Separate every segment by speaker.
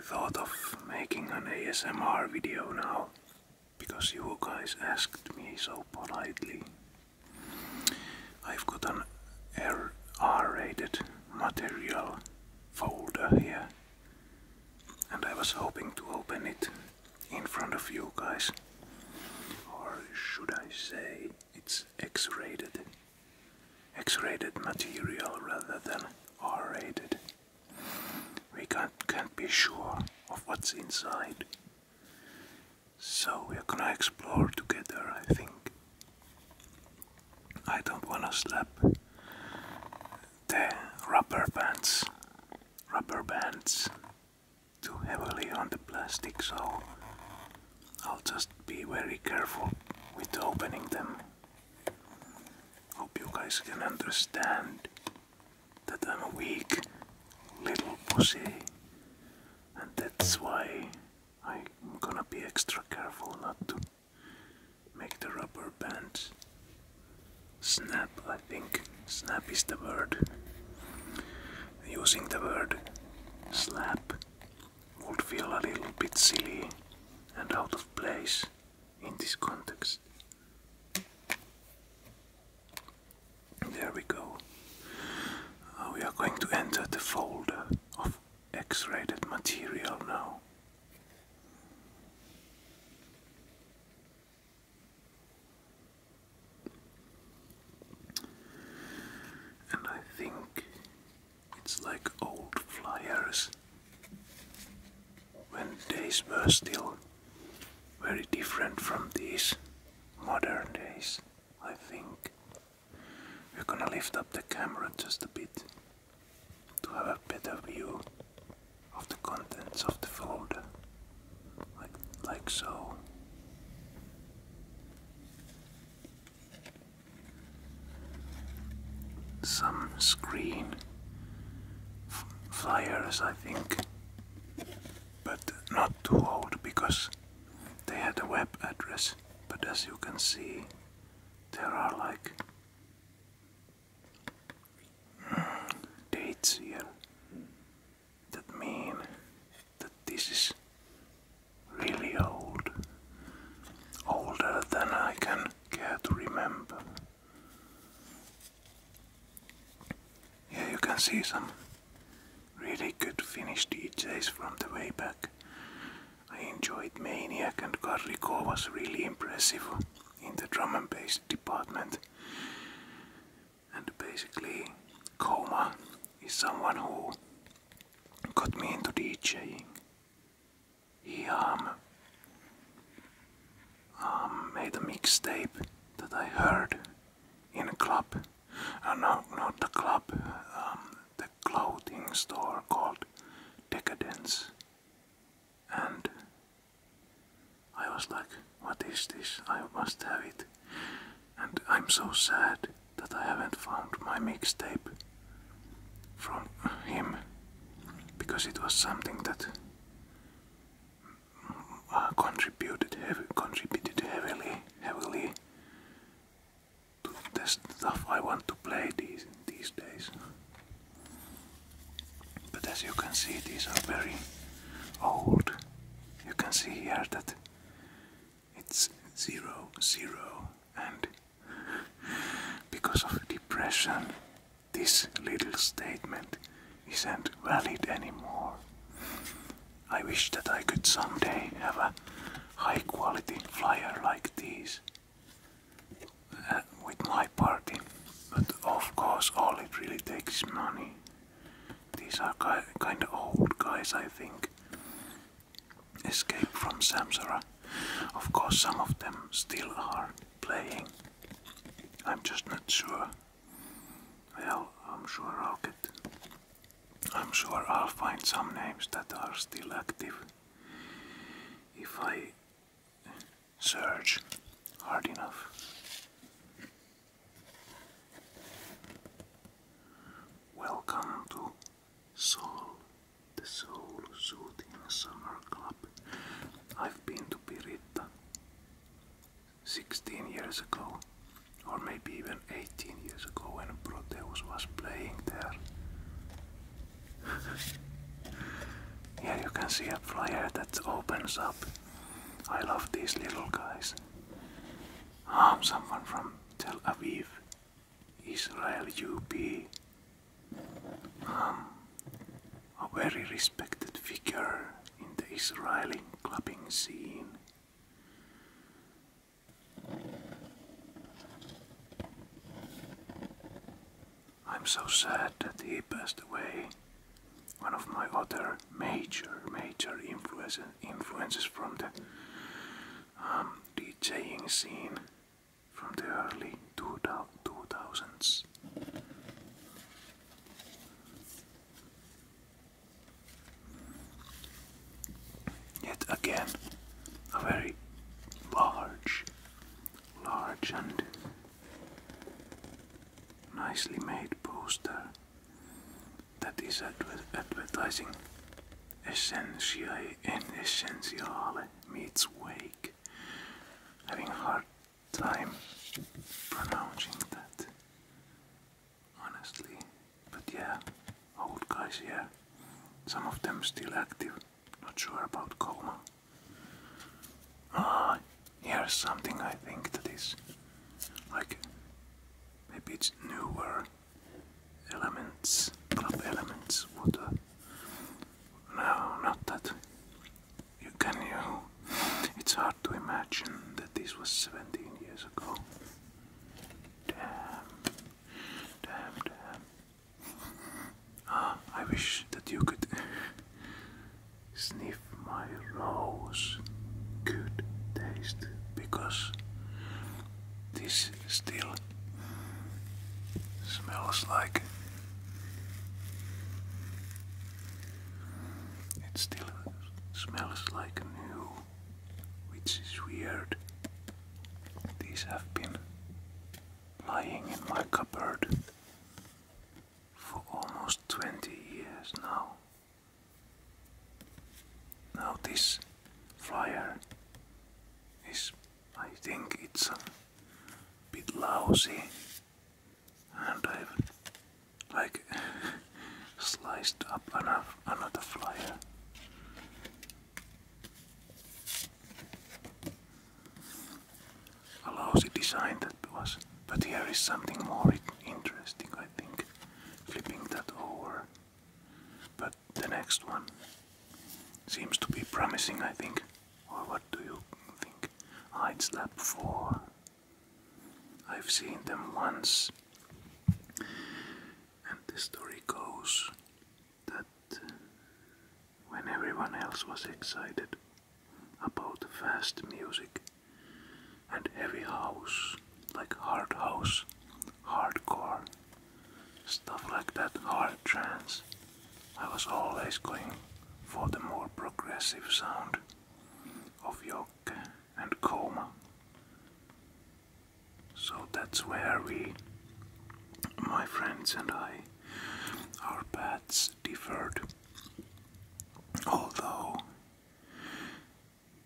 Speaker 1: thought of making an ASMR video now, because you guys asked me so politely. I've got an R-rated material folder here, and I was hoping to open it in front of you guys. Or should I say it's X-rated? X-rated material rather than R-rated. We can't be sure of what's inside. So we're gonna explore together, I think. I don't wanna slap the rubber bands too heavily on the plastic, so I'll just be very careful with opening them. Hope you guys can understand that I'm a weak little pussy, and that's why I'm gonna be extra careful not to make the rubber bands snap. I think snap is the word. Using the word slap would feel a little bit silly and out of place in this context. There we go. We are going to enter the folder of X-rated material now. And I think it's like old flyers when days were still very different from these modern days, I think. We're gonna lift up the camera just a bit to have a better view of the contents of the folder, like so. Some screen flyers, I think, but not too old because they had a web address, but as you can see, there are like dates here that mean that this is really old, older than I can care to remember. Here you can see some really good Finnish DJs from the way back. I enjoyed Maniac, and Karliko was really impressive in the drum and bass department. And basically, Koma is someone who got me into DJing. He made a mixtape that I heard in a club. No, not the club, the clothing store called Decadence. And I was like, what is this? I must have it. And I'm so sad that I haven't found my mixtape from him, because it was something that contributed heavily to the stuff I want to play these days. But as you can see, these are very old. You can see here that it's 00, and because of depression, this little statement isn't valid anymore. I wish that I could someday have a high quality flyer like these with my party, but of course all it really takes is money. These are kind of old guys, I think. Escape from Samsara. Of course some of them still are playing. I'm just not sure. Well, I'm sure I'll find some names that are still active if I search hard enough. Welcome to Soul, the Soul Soothing Summer Club. I've been to Pirita 16 years ago, or maybe even 18 years ago when Proteus was playing there. can see a flyer that opens up. I love these little guys. Someone from Tel Aviv, Israel UP. A very respected figure in the Israeli clubbing scene. I'm so sad that he passed away. One of my other major influences from the DJing scene from the early 2000s. Yet again, a very large and nicely made poster that is advertising Essentiale meets Wake. Having a hard time pronouncing that, honestly. But yeah, old guys here. Some of them still active. Not sure about Coma. Here's something I think that is like maybe it's newer elements, club elements. What? No, not that. You. It's hard to imagine that this was 17 years ago. Damn. I wish that you could sniff my rose. Good taste, because this still smells like. It still smells like new, which is weird. These have been lying in my cupboard for almost 20 years now. Now this flyer is, I think it's a bit lousy, and I've like sliced up another flyer. A lousy design that was, but here is something more interesting, I think. Flipping that over, but the next one seems to be promising, I think. Or what do you think? It's Lab 4. I've seen them once, and the story goes that when everyone else was excited about fast music and heavy house, like hard house, hardcore, stuff like that, hard trance, I was always going for the more progressive sound of Yoke and Coma. So that's where my friends and I, our paths differed. Although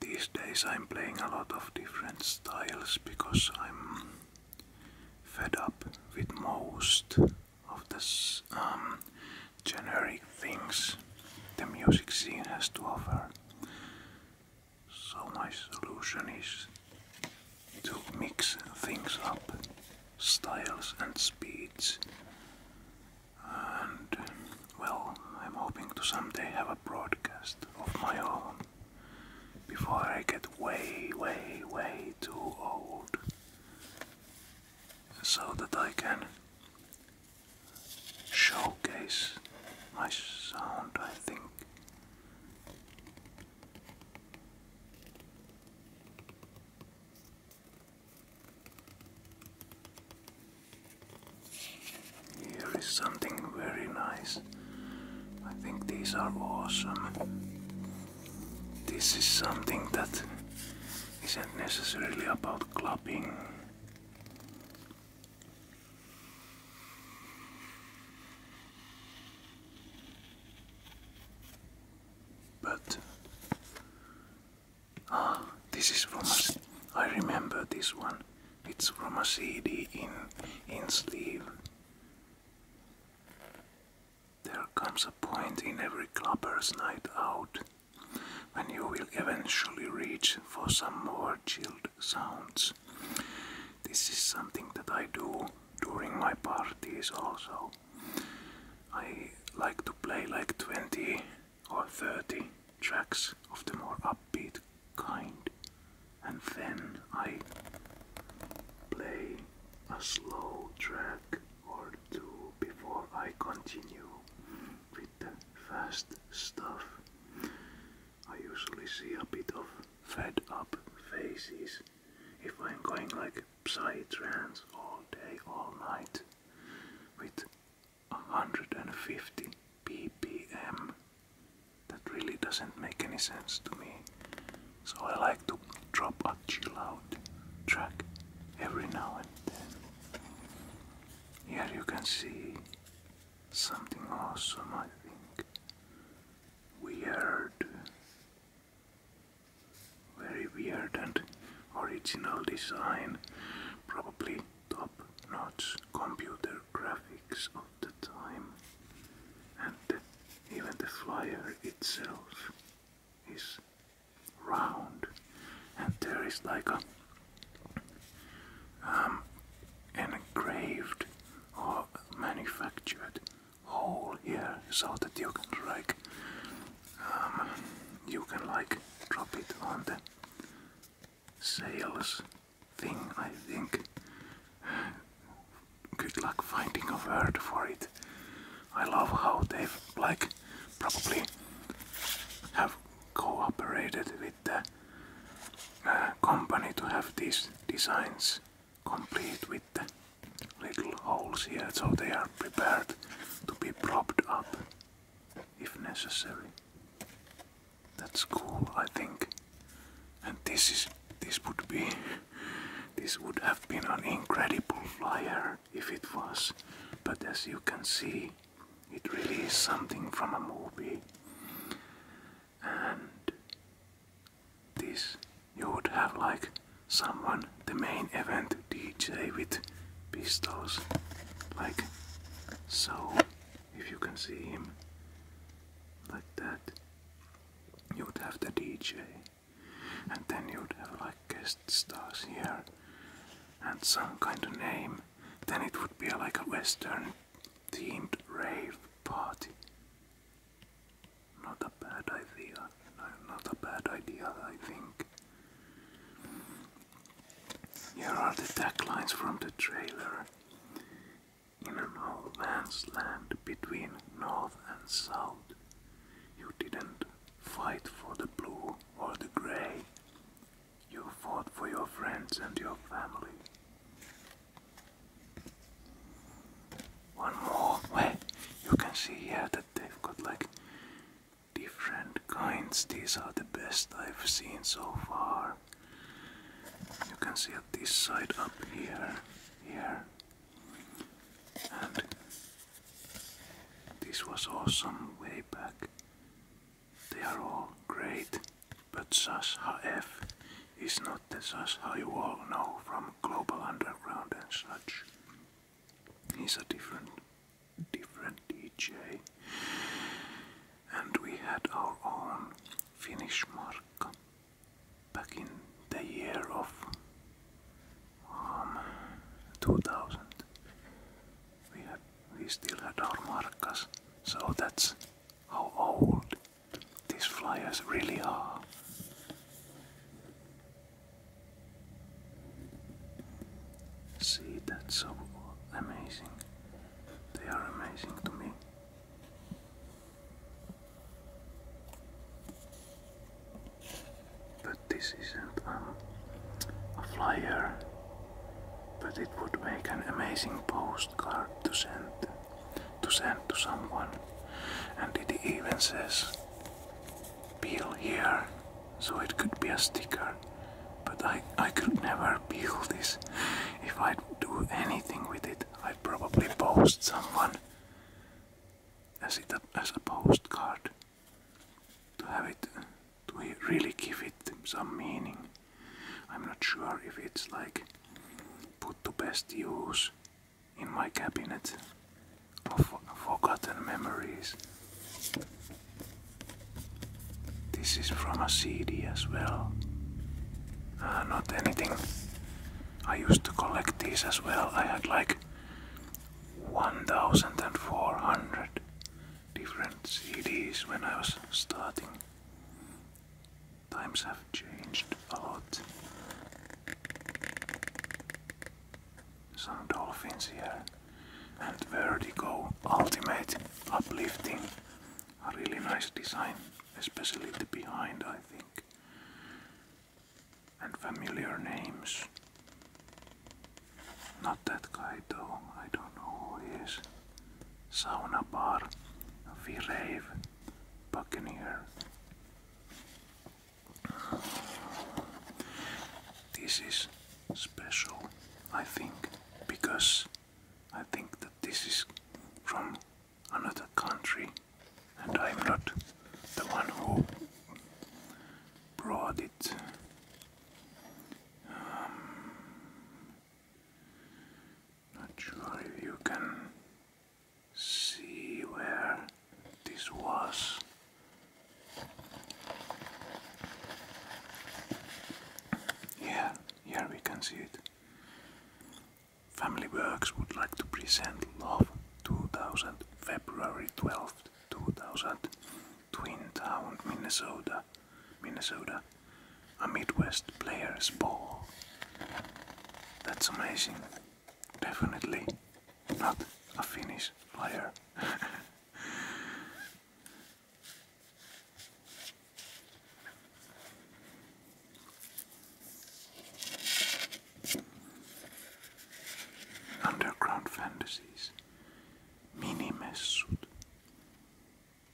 Speaker 1: these days I'm playing a lot of different styles because I'm fed up with most of the generic things the music scene has to offer. So my solution is to mix things up, styles and speeds, and well, I'm hoping to someday have a broadcast of my own before I get way too old, so that I can showcase my sound, I think. Here is something very nice. I think these are awesome. This is something that isn't necessarily about clubbing. But this is from I remember this one. It's from a CD in sleeve. There comes a point in every clubber's night out and you will eventually reach for some more chilled sounds. This is something that I do during my parties also. I like to play like 20 or 30 tracks of the more upbeat kind, and then I play a slow track or two before I continue with the fast stuff. I usually see a bit of fed up faces if I'm going like psytrance all day, all night with 150 BPM. That really doesn't make any sense to me. So I like to drop a chill out track every now and then. Here you can see something awesome, I think. Weird. Very weird and original design. Probably top-notch computer graphics of the time. And even the flyer itself is round. And there is like a engraved or manufactured hole here, so that you can like drop it on the sales thing, I think. Good luck finding a word for it. I love how they've like probably have cooperated with the company to have these designs complete with the little holes here, so they are prepared to be propped up if necessary. That's cool, I think. And this would have been an incredible flyer if it was, but as you can see, it really is something from a movie. And this, you would have like someone, the main event DJ with pistols, like so. If you can see him like that, you would have the DJ, and then you would have like guest stars here and some kind of name. Then it would be like a Western themed rave party. Not a bad idea. Not a bad idea, I think. Here are the taglines from the trailer. In a no man's land between north and south, you didn't fight for the blue or the grey. You fought for your friends and your family. One more. Well, you can see here that they've got like different kinds. These are the best I've seen so far. You can see at this side up here, and this was awesome way back. They are all great, but Sash HF is not the Sash you all know from Global Underground and such. He's a different DJ. And we had our own Finnish Markka back in the year of 2000. We still had our Markkas, so that's how old these flyers really are. See, that's so amazing. They are amazing to me. But this isn't a flyer, but it would make an amazing postcard to send to someone. And it even says peel here, so it could be a sticker. But I could never peel this. If I'd do anything with it, I'd probably post someone as a postcard to have it, to really give it some meaning. I'm not sure if it's like put to best use in my cabinet of forgotten memories. This is from a CD as well. Not anything. I used to collect these as well. I had like 1,400 different CDs when I was starting. Times have changed a lot. Some dolphins here. And Vertigo Ultimate Uplifting. A really nice design, especially the behind, I think. And familiar names. Not that guy though, I don't know who he is. Sauna Bar, V-Rave, Buccaneer. This is special, I think, because I think that this is from another country and I'm not the one who brought it. Not sure if you can see where this was. Yeah, here we can see it. Family Works would like to present Love 2000, February 12th, 2000, Twin Town, Minnesota, a Midwest Players Ball. That's amazing. Definitely not a Finnish flyer. Underground Fantasies. Minimessut.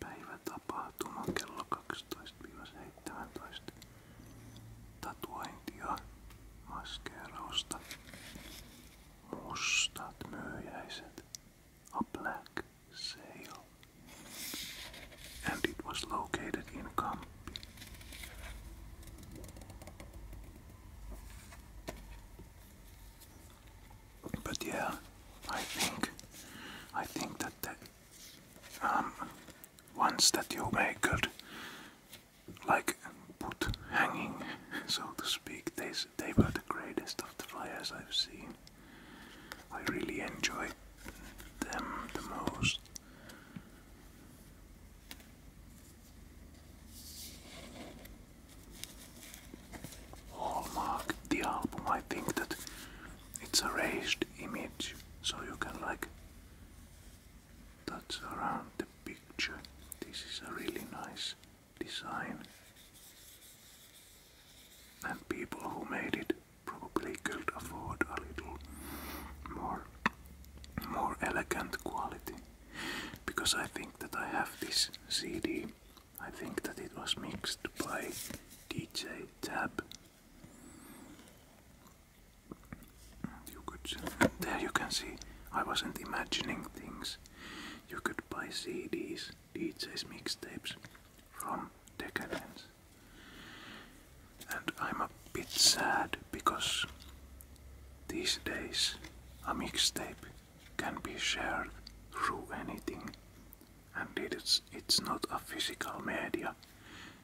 Speaker 1: Päivätapahtuma kello 12–17. Tatuointia, maskeerausta, mustat myyjäiset, a black sale. And it was located in Kamppi. But yeah, I think that the ones that you could like put hanging, so to speak, they were the greatest of the flyers I've seen. I really enjoyed them the most. Hallmark, the album, I think that it's a raised image, so you can like touch around the picture. This is a really nice design. And people who made it probably could afford a little more elegant quality. Because I think that I have this CD. I think that it was mixed by DJ Tab. There you can see, I wasn't imagining things. You could buy CDs, DJ's mixtapes from Decadence. And I'm a bit sad because these days a mixtape can be shared through anything, and it's not a physical media.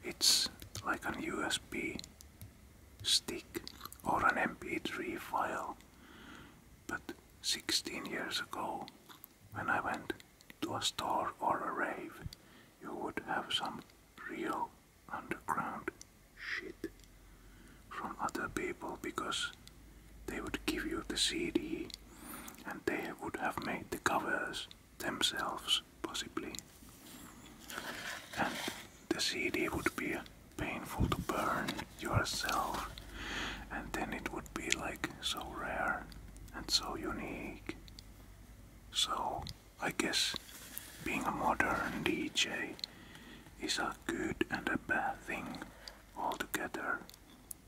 Speaker 1: It's like an USB stick or an MP3 file. But 16 years ago, when I went to a store or a rave, you would have some real underground shit from other people, because they would give you the CD and they would have made the covers themselves, possibly. And the CD would be painful to burn yourself, and then it would be like so rare and so unique. So I guess being a modern DJ is a good and a bad thing altogether.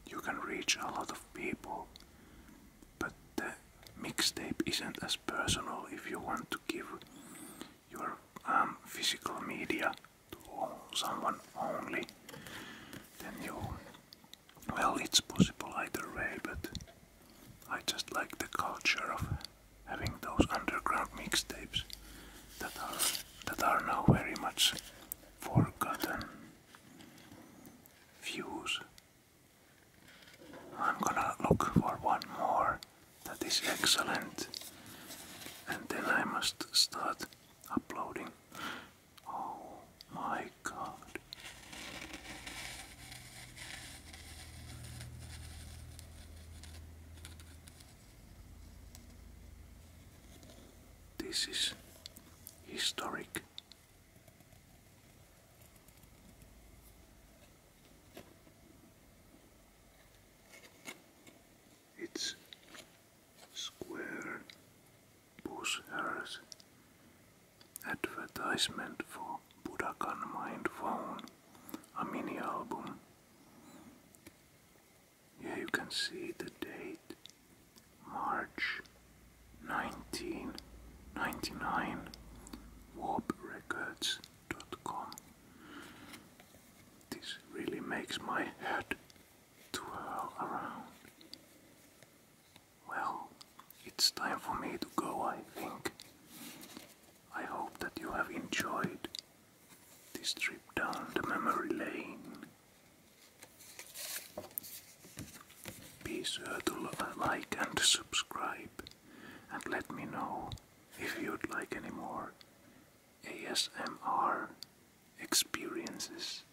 Speaker 1: You can reach a lot of people, but the mixtape isn't as personal. If you want to give your physical media to someone only, then well, it's possible either way, but I just like the culture of having those underground mixtapes that are now very much forgotten. Few uploading. Oh my god. This is historic. It's Square Bushers advertisement for Budokan Mind Phone, a mini album. Here you can see the date, March 1999, warprecords.com. This really makes my head twirl around. Well, it's time for me to go, I think. I hope that you have enjoyed this trip down the memory lane. Be sure to like and subscribe, and let me know if you'd like any more ASMR experiences.